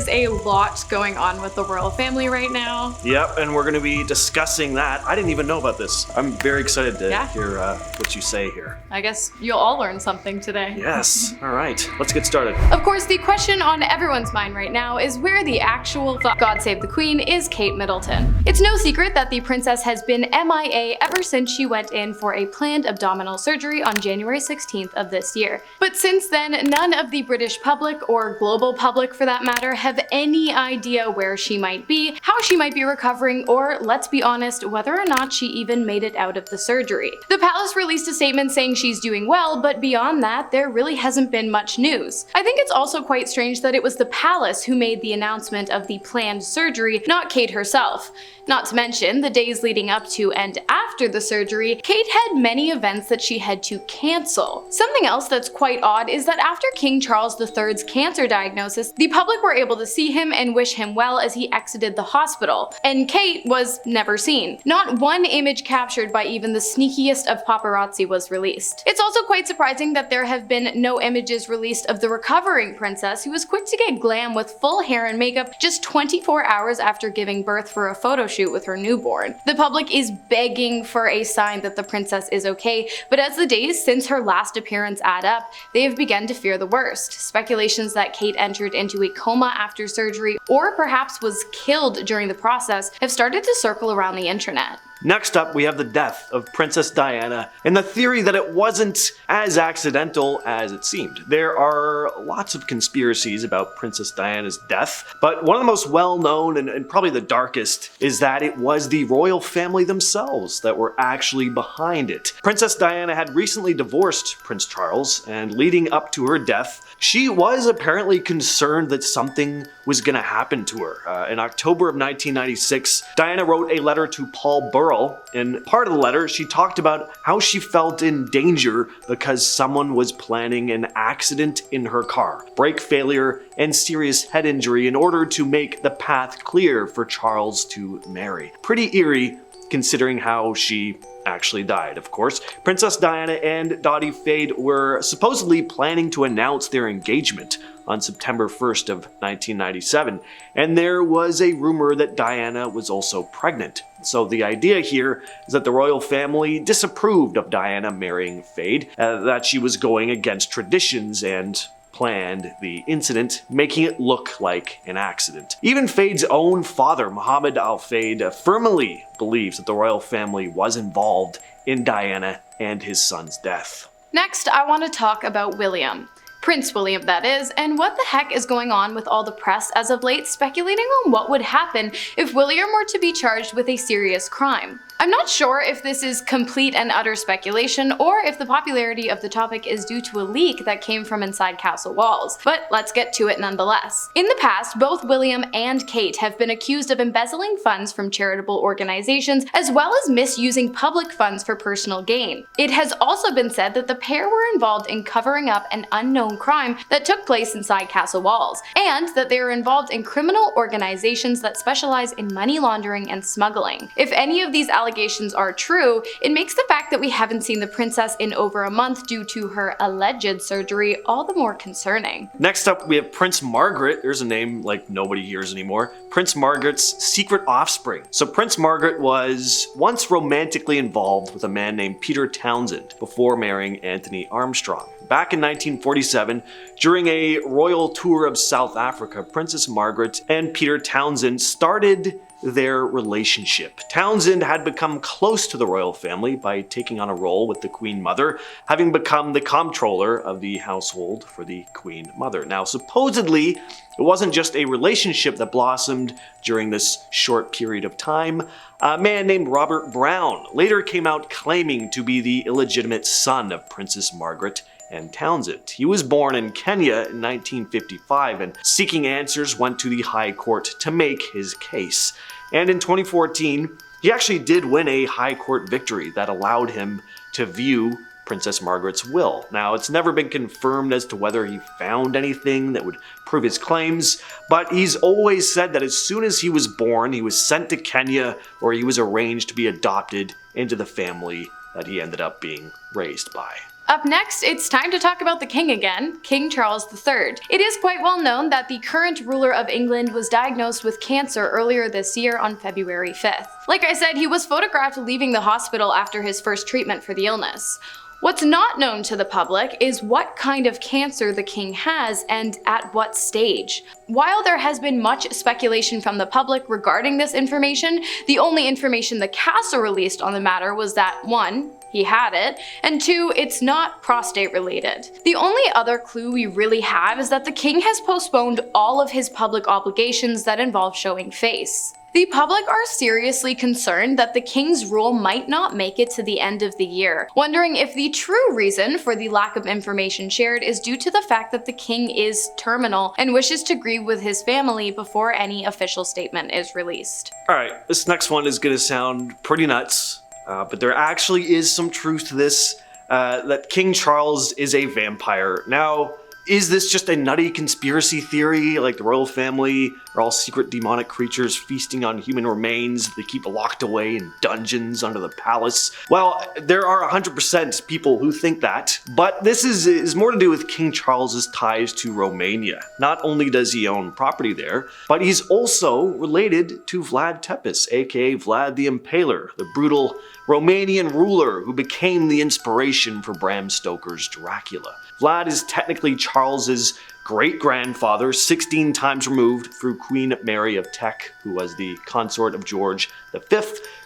is a lot going on with the royal family right now. Yep, and we're going to be discussing that. I didn't even know about this. I'm very excited to hear what you say here. I guess you'll all learn something today. Yes. All right, let's get started. Of course, the question on everyone's mind right now is where the actual God Save the Queen is Kate Middleton. It's no secret that the princess has been MIA ever since she went in for a planned abdominal surgery on January 16th of this year. But since then, none of the British public, or global public for that matter, have any idea where she might be, how she might be recovering, or, let's be honest, whether or not she even made it out of the surgery. The palace released a statement saying she's doing well, but beyond that, there really hasn't been much news. I think it's also quite strange that it was the palace who made the announcement of the planned surgery, not Kate herself. Not to mention, the days leading up to and after the surgery, Kate had many events that she had to cancel. Something else that's quite odd is that after King Charles III's cancer diagnosis, the public were able to see him and wish him well as he exited the hospital, and Kate was never seen. Not one image captured by even the sneakiest of paparazzi was released. It's also quite surprising that there have been no images released of the recovering princess, who was quick to get glam with full hair and makeup just 24 hours after giving birth for a photo shoot with her newborn. The public is begging for a sign that the princess is okay, but as the days since her last appearance add up, they have begun to fear the worst. Speculations that Kate entered into a coma after surgery, or perhaps was killed during the process, have started to circle around the internet. Next up, we have the death of Princess Diana, and the theory that it wasn't as accidental as it seemed. There are lots of conspiracies about Princess Diana's death, but one of the most well-known and probably the darkest is that it was the royal family themselves that were actually behind it. Princess Diana had recently divorced Prince Charles, and leading up to her death, she was apparently concerned that something was going to happen to her. In October of 1996, Diana wrote a letter to Paul Burrell. In part of the letter, she talked about how she felt in danger because someone was planning an accident in her car, brake failure, and serious head injury in order to make the path clear for Charles to marry. Pretty eerie, considering how she actually died, of course. Princess Diana and Dottie Fade were supposedly planning to announce their engagement on September 1st of 1997, and there was a rumor that Diana was also pregnant. So the idea here is that the royal family disapproved of Diana marrying Fade, that she was going against traditions and planned the incident, making it look like an accident. Even Fade's own father, Mohammed Al Fade, firmly believes that the royal family was involved in Diana and his son's death. Next, I want to talk about William. Prince William, that is, and what the heck is going on with all the press as of late speculating on what would happen if William were to be charged with a serious crime. I'm not sure if this is complete and utter speculation, or if the popularity of the topic is due to a leak that came from inside castle walls, but let's get to it nonetheless. In the past, both William and Kate have been accused of embezzling funds from charitable organizations, as well as misusing public funds for personal gain. It has also been said that the pair were involved in covering up an unknown crime that took place inside castle walls, and that they are involved in criminal organizations that specialize in money laundering and smuggling. If any of these allegations are true, it makes the fact that we haven't seen the princess in over a month due to her alleged surgery all the more concerning. Next up, we have Prince Margaret. There's a name like nobody hears anymore. Prince Margaret's secret offspring. So Prince Margaret was once romantically involved with a man named Peter Townsend before marrying Anthony Armstrong. Back in 1947, during a royal tour of South Africa, Princess Margaret and Peter Townsend started their relationship. Townsend had become close to the royal family by taking on a role with the Queen Mother, having become the comptroller of the household for the Queen Mother. Now, supposedly, it wasn't just a relationship that blossomed during this short period of time. A man named Robert Brown later came out claiming to be the illegitimate son of Princess Margaret and Townsend. He was born in Kenya in 1955, and seeking answers went to the High Court to make his case. And in 2014, he actually did win a High Court victory that allowed him to view Princess Margaret's will. Now, it's never been confirmed as to whether he found anything that would prove his claims, but he's always said that as soon as he was born, he was sent to Kenya, where he was arranged to be adopted into the family that he ended up being raised by. Up next, it's time to talk about the king again, King Charles III. It is quite well known that the current ruler of England was diagnosed with cancer earlier this year on February 5th. Like I said, he was photographed leaving the hospital after his first treatment for the illness. What's not known to the public is what kind of cancer the king has and at what stage. While there has been much speculation from the public regarding this information, the only information the castle released on the matter was that 1. He had it, and 2. It's not prostate related. The only other clue we really have is that the king has postponed all of his public obligations that involve showing face. The public are seriously concerned that the king's rule might not make it to the end of the year, wondering if the true reason for the lack of information shared is due to the fact that the king is terminal and wishes to grieve with his family before any official statement is released. Alright, this next one is gonna sound pretty nuts, but there actually is some truth to this, that King Charles is a vampire. Now, is this just a nutty conspiracy theory, like the royal family are all secret demonic creatures feasting on human remains they keep locked away in dungeons under the palace? Well, there are 100% people who think that, but this is more to do with King Charles's ties to Romania. Not only does he own property there, but he's also related to Vlad Tepes, aka Vlad the Impaler, the brutal Romanian ruler who became the inspiration for Bram Stoker's Dracula. Vlad is technically Charles's great-grandfather, 16 times removed through Queen Mary of Teck, who was the consort of George V,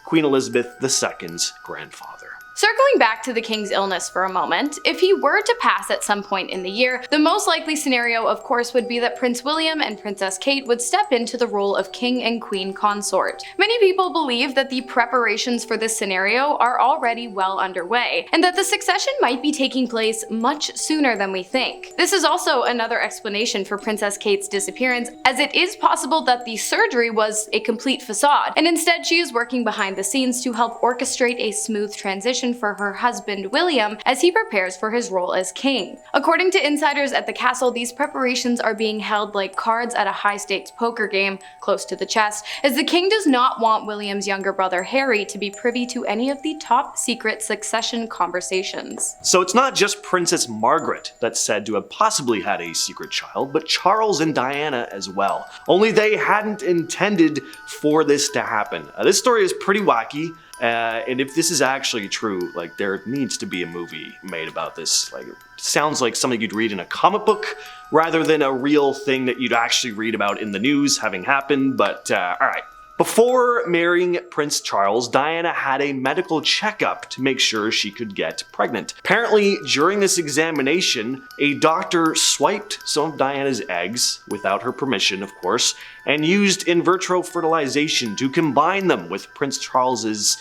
Queen Elizabeth II's grandfather. Circling back to the king's illness for a moment, if he were to pass at some point in the year, the most likely scenario of course would be that Prince William and Princess Kate would step into the role of king and queen consort. Many people believe that the preparations for this scenario are already well underway, and that the succession might be taking place much sooner than we think. This is also another explanation for Princess Kate's disappearance, as it is possible that the surgery was a complete facade, and instead she is working behind the scenes to help orchestrate a smooth transition for her husband William as he prepares for his role as king. According to insiders at the castle, these preparations are being held like cards at a high-stakes poker game close to the chest, as the king does not want William's younger brother Harry to be privy to any of the top-secret succession conversations. So it's not just Princess Margaret that's said to have possibly had a secret child, but Charles and Diana as well. Only they hadn't intended for this to happen. This story is pretty wacky. And if this is actually true, like, there needs to be a movie made about this. Like, it sounds like something you'd read in a comic book rather than a real thing that you'd actually read about in the news having happened, but alright. Before marrying Prince Charles, Diana had a medical checkup to make sure she could get pregnant. Apparently, during this examination, a doctor swiped some of Diana's eggs, without her permission of course, and used in vitro fertilization to combine them with Prince Charles's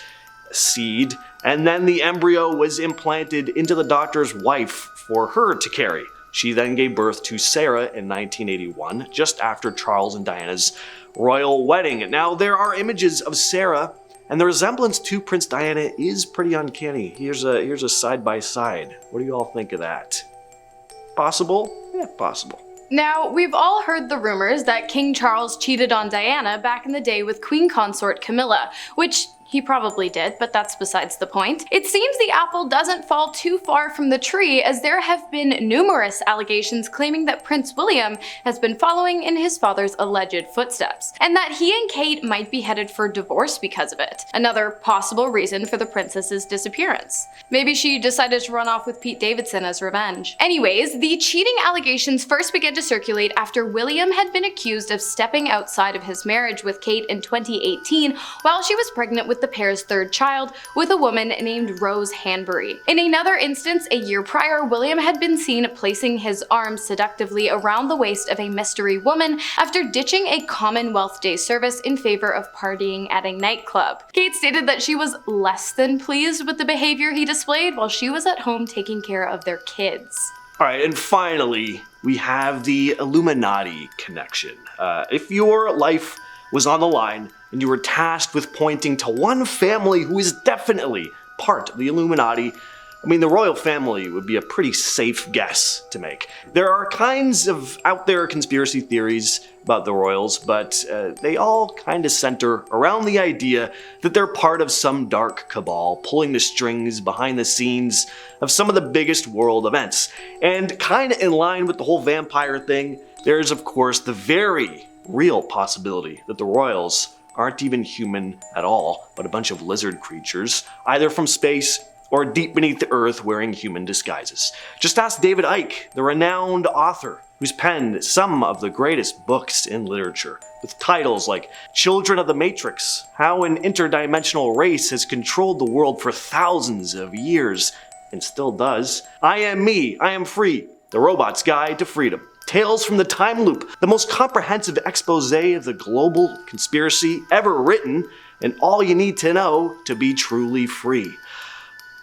seed, and then the embryo was implanted into the doctor's wife for her to carry. She then gave birth to Sarah in 1981, just after Charles and Diana's royal wedding. Now, there are images of Sarah, and the resemblance to Prince Diana is pretty uncanny. Here's a side-by-side. What do you all think of that? Possible? Yeah, possible. Now, we've all heard the rumors that King Charles cheated on Diana back in the day with Queen Consort Camilla, which he probably did, but that's besides the point. It seems the apple doesn't fall too far from the tree, as there have been numerous allegations claiming that Prince William has been following in his father's alleged footsteps, and that he and Kate might be headed for divorce because of it. Another possible reason for the princess's disappearance. Maybe she decided to run off with Pete Davidson as revenge. Anyways, the cheating allegations first began to circulate after William had been accused of stepping outside of his marriage with Kate in 2018 while she was pregnant with the pair's third child with a woman named Rose Hanbury. In another instance, a year prior, William had been seen placing his arms seductively around the waist of a mystery woman after ditching a Commonwealth Day service in favor of partying at a nightclub. Kate stated that she was less than pleased with the behavior he displayed while she was at home taking care of their kids. Alright, and finally, we have the Illuminati connection. If your life was on the line, and you were tasked with pointing to one family who is definitely part of the Illuminati, I mean, the royal family would be a pretty safe guess to make. There are kinds of out there conspiracy theories about the royals, but they all kind of center around the idea that they're part of some dark cabal pulling the strings behind the scenes of some of the biggest world events. And kind of in line with the whole vampire thing, there's of course the very real possibility that the royals aren't even human at all, but a bunch of lizard creatures, either from space or deep beneath the earth wearing human disguises. Just ask David Icke, the renowned author who's penned some of the greatest books in literature, with titles like Children of the Matrix, How an Interdimensional Race Has Controlled the World for Thousands of Years, and still does, I Am Me, I Am Free, The Robot's Guide to Freedom, Tales from the Time Loop, the most comprehensive expose of the global conspiracy ever written, and all you need to know to be truly free.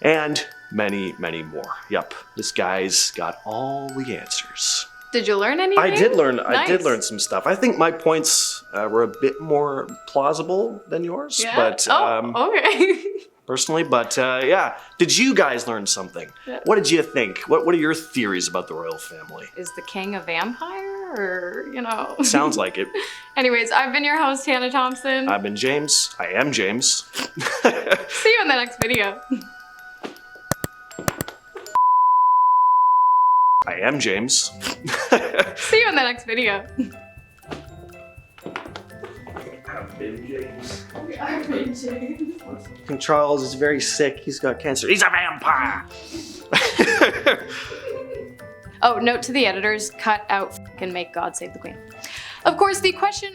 And many, many more. Yep, this guy's got all the answers. Did you learn anything? I did learn. Nice. I did learn some stuff. I think my points were a bit more plausible than yours. Yeah? But Okay. personally, but yeah. Did you guys learn something? Yeah. What did you think? What are your theories about the royal family? Is the king a vampire, or, you know? Sounds like it. Anyways, I've been your host, Hannah Thompson. I've been James. I am James. See you in the next video. I am James. See you in the next video. I've been James. I've been James. King Charles is very sick. He's got cancer. He's a vampire. Oh, note to the editors, cut out and make God Save the Queen. Of course, the question...